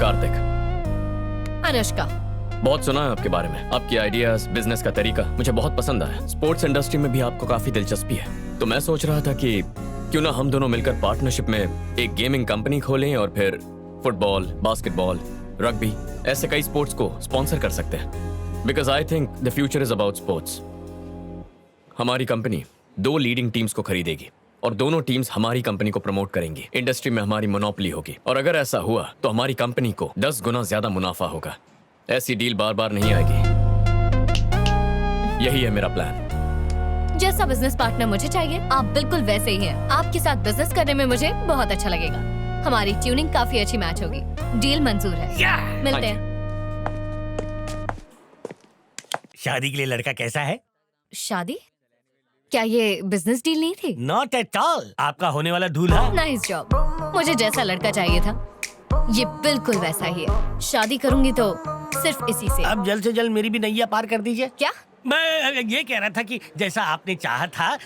कार्तिक। अनुष्का। बहुत सुना है आपके बारे में, आपकी आइडियाज, बिजनेस का तरीका मुझे बहुत पसंद आया। स्पोर्ट्स इंडस्ट्री में भी आपको काफी दिलचस्पी है, तो मैं सोच रहा था कि क्यों ना हम दोनों मिलकर पार्टनरशिप में एक गेमिंग कंपनी खोलें और फिर फुटबॉल, बास्केटबॉल, रग्बी ऐसे कई स्पोर्ट्स को स्पॉन्सर कर सकते हैं। Because I think the future is about sports. हमारी कंपनी 2 लीडिंग टीम्स को खरीदेगी और दोनों टीम्स हमारी कंपनी को प्रमोट करेंगी। इंडस्ट्री में हमारी मोनोपोली होगी और अगर ऐसा हुआ तो हमारी कंपनी को 10 गुना ज्यादा मुनाफा होगा। ऐसी डील बार बार नहीं आएगी। यही है मेरा प्लान। जैसा बिजनेस पार्टनर मुझे चाहिए आप बिल्कुल वैसे ही हैं। आपके साथ बिजनेस करने में मुझे बहुत अच्छा लगेगा। हमारी ट्यूनिंग काफी अच्छी मैच होगी। डील मंजूर है। मिलते हैं। शादी के लिए लड़का कैसा है? शादी? क्या ये बिजनेस डील नहीं थी? Not at all. आपका होने वाला दूल्हा। Nice job. मुझे जैसा लड़का चाहिए था ये बिल्कुल वैसा ही है। शादी करूंगी तो सिर्फ इसी से। अब जल्द से जल्द मेरी भी नैया पार कर दीजिए। क्या? मैं ये कह रहा था कि जैसा आपने चाहा था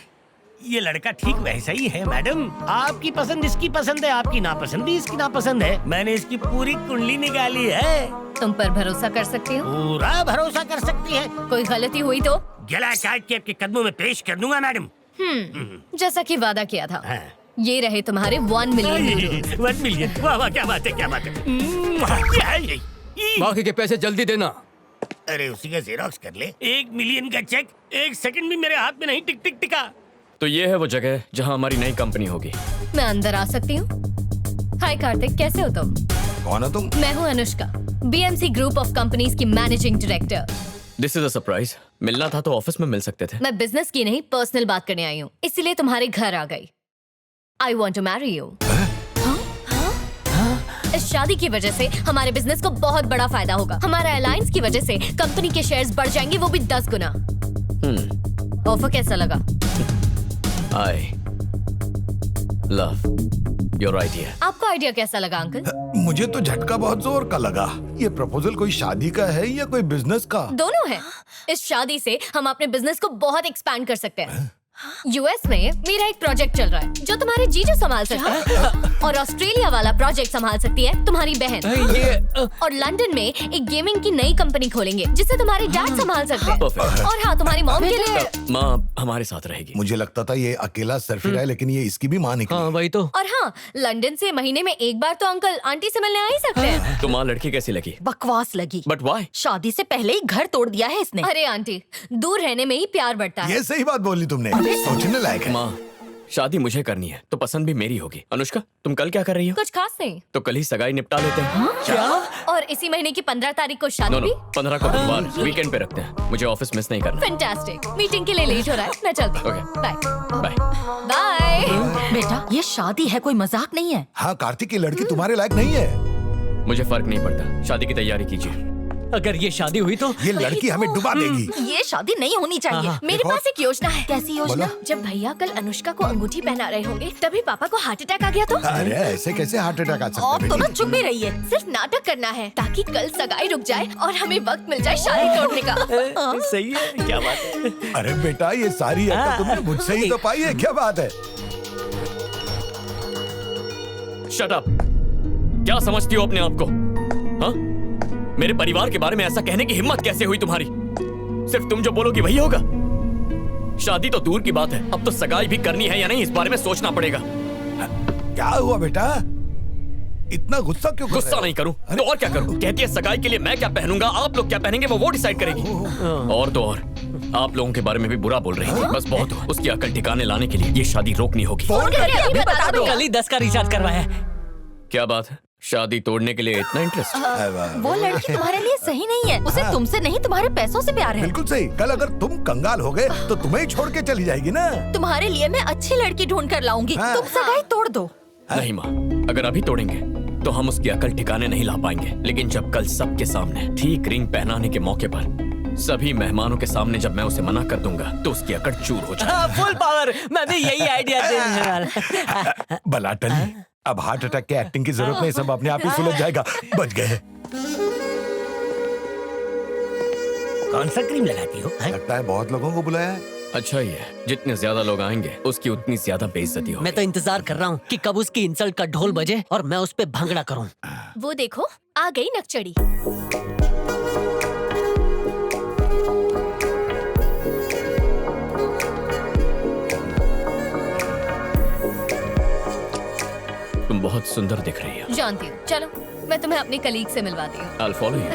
ये लड़का ठीक वैसा ही है मैडम। आपकी पसंद इसकी पसंद है, आपकी नापसंद भी इसकी नापसंद है। मैंने इसकी पूरी कुंडली निकाली है। तुम पर भरोसा कर सकती हो? पूरा भरोसा कर सकती है। कोई गलती हुई तो गला काट के आपके कदमों में पेश कर दूंगा मैडम। जैसा कि वादा किया था। हाँ। ये रहे तुम्हारे 1 मिलियन। 1 मिलियन। वाह वाह, क्या बात है, क्या बात है। बाकी के पैसे जल्दी देना। अरे उसी का जेरोक्स कर ले। 1 मिलियन का चेक 1 सेकंड भी मेरे हाथ में नहीं टिक टिक टिका। तो ये है वो जगह जहां हमारी नई कंपनी होगी। मैं अंदर आ सकती हूँ? हाय कार्तिक, कैसे हो तुम? कौन हो तुम? मैं हूँ Anushka, BMC group of companies की managing director. This is a surprise. मिलना था तो ऑफिस में मिल सकते थे। मैं बिजनेस की नहीं पर्सनल बात करने आई हूँ, इसीलिए तुम्हारे घर आ गई। I want to marry you. इस शादी की वजह से हमारे बिजनेस को बहुत बड़ा फायदा होगा। हमारा अलायंस की वजह से कंपनी के शेयर्स बढ़ जाएंगे, वो भी 10 गुना। ऑफर कैसा लगा? I love your idea. आपको आइडिया कैसा लगा अंकल? मुझे तो झटका बहुत जोर का लगा। ये प्रपोजल कोई शादी का है या कोई बिजनेस का? दोनों है। इस शादी से हम अपने बिजनेस को बहुत एक्सपैंड कर सकते हैं। यूएस में मेरा एक प्रोजेक्ट चल रहा है जो तुम्हारे जीजू संभाल सकते हैं और ऑस्ट्रेलिया वाला प्रोजेक्ट संभाल सकती है तुम्हारी बहन। और लंदन में एक गेमिंग की नई कंपनी खोलेंगे जिसे तुम्हारे डैड संभाल सकते हैं। Perfect. और हाँ, तुम्हारी मॉम के लिए माँ हमारे साथ रहेगी। मुझे लगता था ये अकेला सर्फिर है, लेकिन ये इसकी भी माँ निकली। हाँ वही तो। और हाँ, लंदन से महीने में एक बार तो अंकल आंटी से मिलने आ ही सकते हैं। तो माँ लड़की कैसी लगी? बकवास लगी। But why? शादी से पहले ही घर तोड़ दिया है इसने। अरे आंटी, दूर रहने में ही प्यार बढ़ता है। ये सही बात बोली तुमने, सोचने लायक है। माँ शादी मुझे करनी है तो पसंद भी मेरी होगी। अनुष्का तुम कल क्या कर रही हो? कुछ खास नहीं। तो कल ही सगाई निपटा लेते हैं। क्या? और इसी महीने की 15 तारीख को शादी नो भी? 15 को बुधवार वीकेंड पे रखते हैं। मुझे ऑफिस मिस नहीं करना। फैंटास्टिक। मीटिंग के लिए लेट हो रहा है, मैं चलती हूँ। Okay. Bye bye. बाय। बेटा ये शादी है, कोई मजाक नहीं है। हाँ, कार्तिक की लड़की तुम्हारे लायक नहीं है। मुझे फर्क नहीं पड़ता, शादी की तैयारी कीजिए। अगर ये शादी हुई तो ये लड़की हमें डुबा देगी। ये शादी नहीं होनी चाहिए। मेरे पास एक योजना है। कैसी योजना? जब भैया कल अनुष्का को अंगूठी पहना रहे होंगे तभी पापा को हार्ट अटैक आ गया तो? अरे ऐसे कैसे हार्ट अटैक आ सकता आप है तो ना बेटी? चुप ही रहिए। सिर्फ नाटक करना है ताकि कल सगाई रुक जाए और हमें वक्त मिल जाए शादी तोड़ने का। सही है, क्या बात है। अरे बेटा ये सारी अकल तुमने मुझसे ही तो पाई है, क्या बात है? Shut up. क्या समझती हो अपने आप को? हाँ? मेरे परिवार के बारे में ऐसा कहने की हिम्मत कैसे हुई तुम्हारी? सिर्फ तुम जो बोलोगी वही होगा? शादी तो दूर की बात है, अब तो सगाई भी करनी है या नहीं इस बारे में सोचना पड़ेगा। क्या हुआ बेटा, इतना गुस्सा क्यों कर रहे गुस्सा हो? नहीं करूं तो और क्या करूं? कहती है सगाई के लिए मैं क्या पहनूंगा, आप लोग क्या पहनेंगे वो डिसाइड करेगी। और तो और आप लोगों के बारे में भी बुरा बोल रही थी। बस बहुत हुआ। उसकी अकल ठिकाने लाने के लिए ये शादी रोकनी होगी। फोन करके अभी बता दो। कल ही 10 का रिचार्ज करवाया है। क्या बात है, शादी तोड़ने के लिए इतना इंटरेस्ट? वो लड़की तुम्हारे लिए सही नहीं है। उसे तुमसे नहीं तुम्हारे पैसों से प्यार है। बिल्कुल सही। कल अगर तुम कंगाल हो गए तो तुम्हें ही छोड़ के चली जाएगी ना। तुम्हारे लिए मैं अच्छी लड़की ढूंढ कर लाऊंगी। हाँ। तुम सगाई तोड़ दो। नहीं माँ, अगर अभी तोड़ेंगे तो हम उसकी अकल ठिकाने नहीं ला पाएंगे। लेकिन जब कल सबके सामने ठीक रिंग पहनाने के मौके पर सभी मेहमानों के सामने जब मैं उसे मना कर दूंगा तो उसकी अकड़ चूर हो जाएगी। Full power. मैं भी यही आइडिया देने वाला। भला टली, अब हार्ट अटैक के एक्टिंग की जरूरत नहीं, सब अपने आप ही सुलझ जाएगा। बच गए। कौन सा क्रीम लगाती हो? लगता है बहुत लोगों को बुलाया है। अच्छा ही है, जितने ज्यादा लोग आएंगे उसकी उतनी ज्यादा बेइज्जती होगी। मैं तो इंतजार कर रहा हूँ कि कब उसकी इंसल्ट का ढोल बजे और मैं उस पे भंगड़ा करूँ। वो देखो आ गई नकचड़ी। तुम बहुत सुंदर दिख रही हो। जानती हूँ। चलो मैं तुम्हें अपनी कलीग से मिलवाती हूँ। I'll follow you.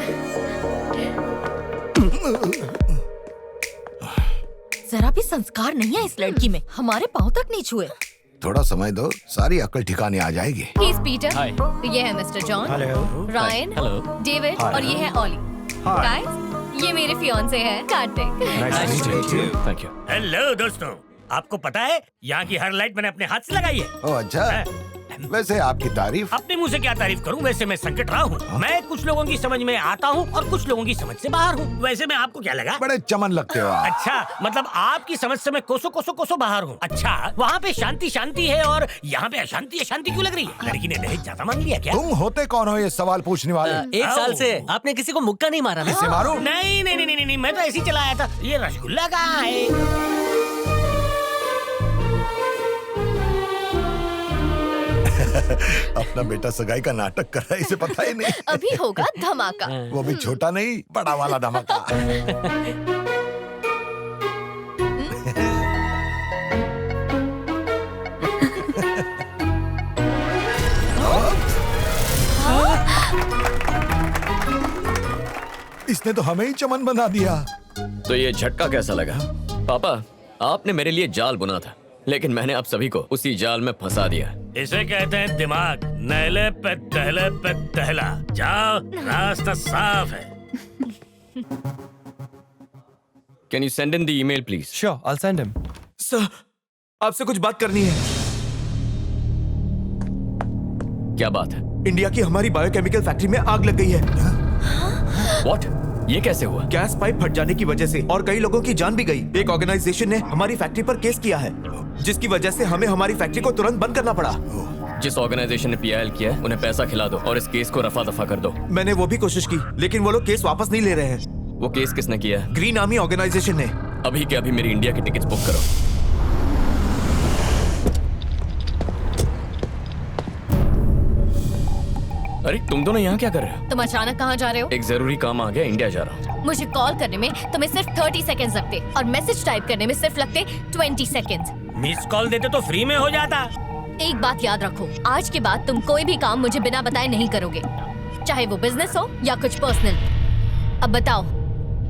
जरा भी संस्कार नहीं है इस लड़की में, हमारे पाँव तक नहीं छुए। थोड़ा समय दो, सारी अक्ल ठिकाने आ जाएगी। He is Peter. Hi. ये है mister John, Ryan, Hello. David और ये है ओली। गाइस, ये मेरे फियांसे हैं कार्तिक। Thank you. हेलो दोस्तों, आपको पता है यहाँ की हर लाइट मैंने अपने हाथ से लगाई है। ओ अच्छा, वैसे आपकी तारीफ। अपने मुंह से क्या तारीफ करूं, वैसे मैं संकट रहा हूँ। मैं कुछ लोगों की समझ में आता हूँ और कुछ लोगों की समझ से बाहर हूँ। वैसे मैं आपको क्या लगा? बड़े चमन लगते हो आप। अच्छा, मतलब आपकी समझ से मैं कोसों बाहर हूँ। अच्छा, वहाँ पे शांति शांति है और यहाँ पे अशांति अशांति क्यों लग रही है? लड़की ने दहेज ज्यादा मांग लिया क्या? तुम होते कौन हो ये सवाल पूछने वाले? 1 साल से आपने किसी को मुक्का नहीं मारा ना? इसे मारो। नहीं, मैं तो ऐसे ही चला आया था। ये रसगुल्ला कहाँ है? अपना बेटा सगाई का नाटक कर रहा है, इसे पता ही नहीं। अभी होगा धमाका। वो भी छोटा नहीं, बड़ा वाला धमाका। इसने तो हमें ही चमन बना दिया। तो ये झटका कैसा लगा? पापा, आपने मेरे लिए जाल बुना था, लेकिन मैंने आप सभी को उसी जाल में फंसा दिया। इसे कहते हैं दिमाग। नहले पे दहला। जाओ, रास्ता साफ है। Can you send in the email, please? Sure, I'll send him. Sir, आपसे कुछ बात करनी है। क्या बात है? इंडिया की हमारी बायोकेमिकल फैक्ट्री में आग लग गई है। What? ये कैसे हुआ? गैस पाइप फट जाने की वजह से और कई लोगों की जान भी गई। एक ऑर्गेनाइजेशन ने हमारी फैक्ट्री पर केस किया है, जिसकी वजह से हमें हमारी फैक्ट्री को तुरंत बंद करना पड़ा। जिस ऑर्गेनाइजेशन ने PIL किया है, उन्हें पैसा खिला दो और इस केस को रफा दफा कर दो। मैंने वो भी कोशिश की, लेकिन वो लोग केस वापस नहीं ले रहे हैं। वो केस किसने किया है? ग्रीन आर्मी ऑर्गेनाइजेशन ने। अभी के अभी मेरी इंडिया की टिकट्स बुक करो। अरे तुम दोनों यहाँ क्या कर रहे हो? तुम अचानक कहाँ जा रहे हो? एक जरूरी काम आ गया, इंडिया जा रहा हूँ। मुझे कॉल करने में तुम्हें सिर्फ 30 सेकंड्स लगते और मैसेज टाइप करने में सिर्फ लगते 20 सेकंड्स। मिस कॉल देते तो फ्री में हो जाता। एक बात याद रखो, आज के बाद तुम कोई भी काम मुझे बिना बताए नहीं करोगे, चाहे वो बिजनेस हो या कुछ पर्सनल। अब बताओ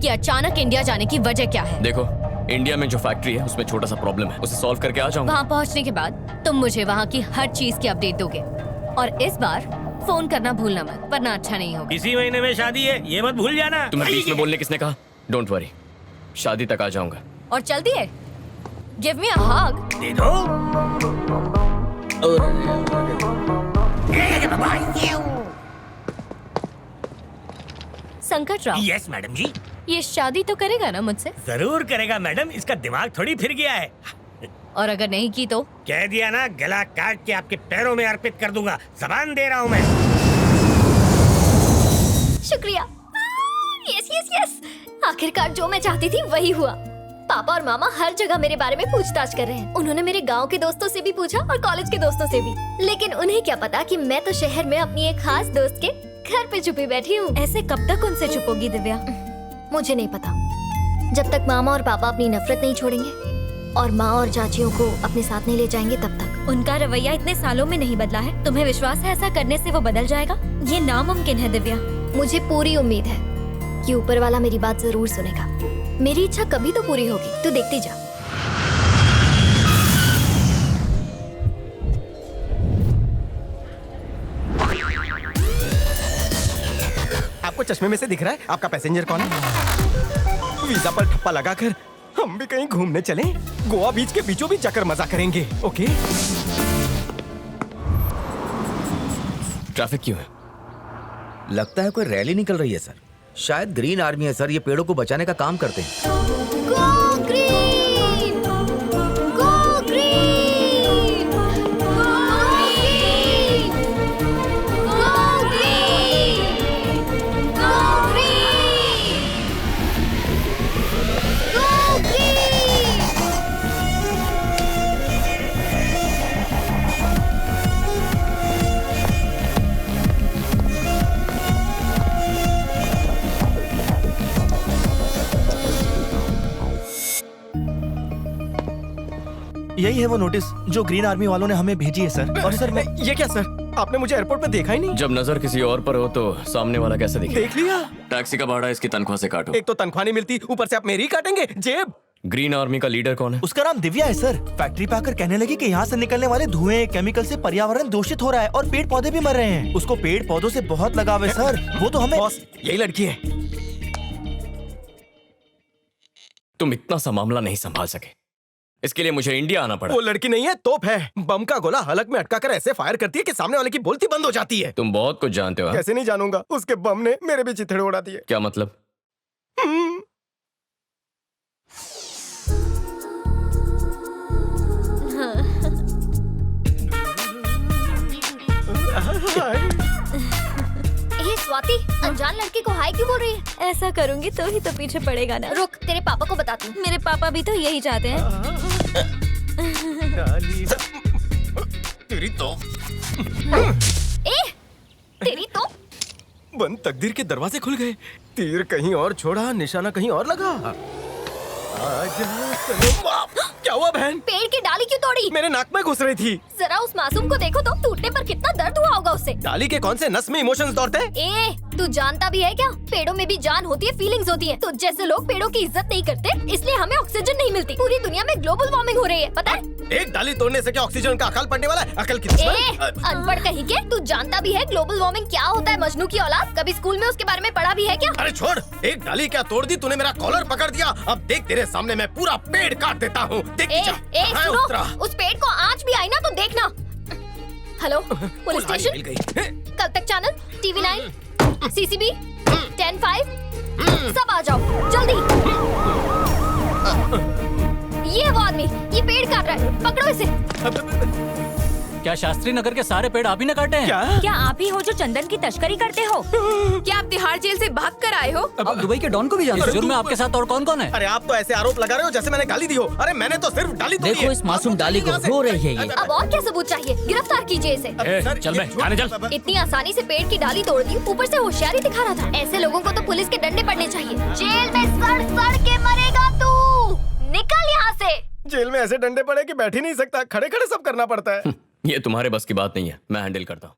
कि अचानक इंडिया जाने की वजह क्या है? देखो, इंडिया में जो फैक्ट्री है उसमें छोटा सा प्रॉब्लम है, उसे सॉल्व करके आ जाऊंगा। वहाँ पहुँचने के बाद तुम मुझे वहाँ की हर चीज की अपडेट दोगे और इस बार फोन करना भूलना मत, वरना अच्छा नहीं होगा। इसी महीने में शादी है, ये मत भूल जाना। तुम्हें बीच में बोलने किसने कहा? डोंट वरी, शादी तक आ जाऊंगा। और चल दिए, गिव मी अ हग। दे दो। संकट राव, यस मैडम जी। ये शादी तो करेगा ना मुझसे? जरूर करेगा मैडम, इसका दिमाग थोड़ी फिर गया है। और अगर नहीं की तो? कह दिया ना, गला काट के आपके पैरों में अर्पित कर दूंगा। जबान दे रहा हूँ मैं। शुक्रिया। यस यस यस, आखिरकार जो मैं चाहती थी वही हुआ। पापा और मामा हर जगह मेरे बारे में पूछताछ कर रहे हैं। उन्होंने मेरे गांव के दोस्तों से भी पूछा और कॉलेज के दोस्तों से भी, लेकिन उन्हें क्या पता कि मैं तो शहर में अपनी एक खास दोस्त के घर पे छुपी बैठी हूँ। ऐसे कब तक उनसे छुपोगी दिव्या? मुझे नहीं पता, जब तक मामा और पापा अपनी नफरत नहीं छोड़ेंगे और माँ और चाचियों को अपने साथ नहीं ले जाएंगे तब तक। उनका रवैया इतने सालों में नहीं बदला है, तुम्हें विश्वास है ऐसा करने से वो बदल जाएगा? ये नामुमकिन है दिव्या। मुझे पूरी उम्मीद है कि ऊपर वाला मेरी बात जरूर सुनेगा। मेरी इच्छा कभी तो पूरी होगी, तू देखती जा। आपको चश्मे में से दिख रहा है आपका पैसेंजर कौन है? वीजा पर ठप्पा लगाकर हम भी कहीं घूमने चलें? गोवा बीच के बीचों बीच जाकर मजा करेंगे। ओके? ट्रैफिक क्यों है? लगता है कोई रैली निकल रही है सर। शायद ग्रीन आर्मी है सर, ये पेड़ों को बचाने का काम करते हैं। Go green! Go green! Go green! Go green! Go green! Go green! यही है वो नोटिस जो ग्रीन आर्मी वालों ने हमें भेजी है सर। और सर मैं ये क्या सर, आपने मुझे एयरपोर्ट पे देखा ही नहीं। जब नजर किसी और पर हो तो सामने वाला कैसे दिखे? देख लिया। टैक्सी का भाड़ा इसकी तनख्वाह से काटो। एक तो तनख्वाह नहीं मिलती, ऊपर से आप मेरी ही काटेंगे जेब। ग्रीन आर्मी का लीडर कौन है? उसका नाम दिव्या है सर। फैक्ट्री पे आकर कहने लगी कि यहाँ से निकलने वाले धुएं केमिकल से पर्यावरण दूषित हो रहा है और पेड़ पौधे भी मर रहे हैं। उसको पेड़ पौधों से बहुत लगाव है सर। वो तो हमें बॉस यही लड़की है। तुम इतना सा मामला नहीं संभाल सके, इसके लिए मुझे इंडिया आना पड़ा। वो लड़की नहीं है, तोप है। बम का गोला हलक में अटका कर ऐसे फायर करती है कि सामने वाले की बोलती बंद हो जाती है। तुम बहुत कुछ जानते हो। हाँ? कैसे नहीं जानूंगा, उसके बम ने मेरे भी चिथड़े उड़ा दिए। क्या मतलब? ए स्वाति, अनजान लड़की को हाय क्यों बोल रही है? ऐसा करूंगी तो ही तो पीछे पड़ेगा ना। रुक, तेरे पापा को बताती हूँ। मेरे पापा भी तो यही चाहते हैं। तेरी तो तेरी तो बंद तकदीर के दरवाजे खुल गए। तीर कहीं और छोड़ा, निशाना कहीं और लगा। क्या हुआ बहन? पेड़ की डाली क्यों तोड़ी? मेरे नाक में घुस रही थी। जरा उस मासूम को देखो तो, टूटने पर कितना दर्द हुआ होगा उससे। डाली के कौन से नस में इमोशंस दौड़ते? ए, तू जानता भी है क्या? पेड़ों में भी जान होती है, फीलिंग्स होती है। तो जैसे लोग पेड़ों की इज्जत नहीं करते, इसलिए हमें ऑक्सीजन नहीं मिलती। पूरी दुनिया में ग्लोबल वार्मिंग हो रही है, पता है? एक डाली तोड़ने से क्या ऑक्सीजन का अकाल पड़ने वाला है? अकल की अनपढ़ कहीं के, तू जानता भी है ग्लोबल वार्मिंग क्या होता है? मजनू की औलाद, कभी स्कूल में उसके बारे में पढ़ा भी है क्या? अरे छोड़, एक डाली क्या तोड़ दी तूने, मेरा कॉलर पकड़ दिया। अब देख तेरे सामने मैं पूरा पेड़ काट देता हूँ। सुनो, उस पेड़ को आँच भी आई ना तो देखना। हेलो, पुलिस स्टेशन, कल तक चैनल, TV9, CCB, 10-5, सब आ जाओ जल्दी। ये है वो आदमी, ये पेड़ काट रहा है, पकड़ो इसे। क्या शास्त्री नगर के सारे पेड़ आप ही ने काटे हैं? क्या आप ही हो जो चंदन की तस्करी करते हो? क्या आप तिहाड़ जेल से भाग कर आए हो? आप दुबई के डॉन को भी जानते हो? जुर्म में आपके साथ और कौन कौन है? अरे आप तो ऐसे आरोप लगा रहे हो जैसे मैंने गाली दी हो। अरे मैंने तो सिर्फ डाली तोड़ी है। देखो इस मासूम डाली को, रो रही है ये। अब और क्या सबूत चाहिए? गिरफ्तार कीजिए इसे। चल बे, थाने चल। इतनी आसानी से पेड़ की डाली तोड़ दी, ऊपर से होशियारी दिखा रहा था। ऐसे लोगों को तो पुलिस के डंडे पड़ने चाहिए। जेल में सड़ सड़ के मरेगा तू। निकल यहाँ से। जेल में ऐसे डंडे पड़े कि बैठ ही नहीं सकता, खड़े खड़े सब करना पड़ता है। ये तुम्हारे बस की बात नहीं है, मैं हैंडल करता हूँ।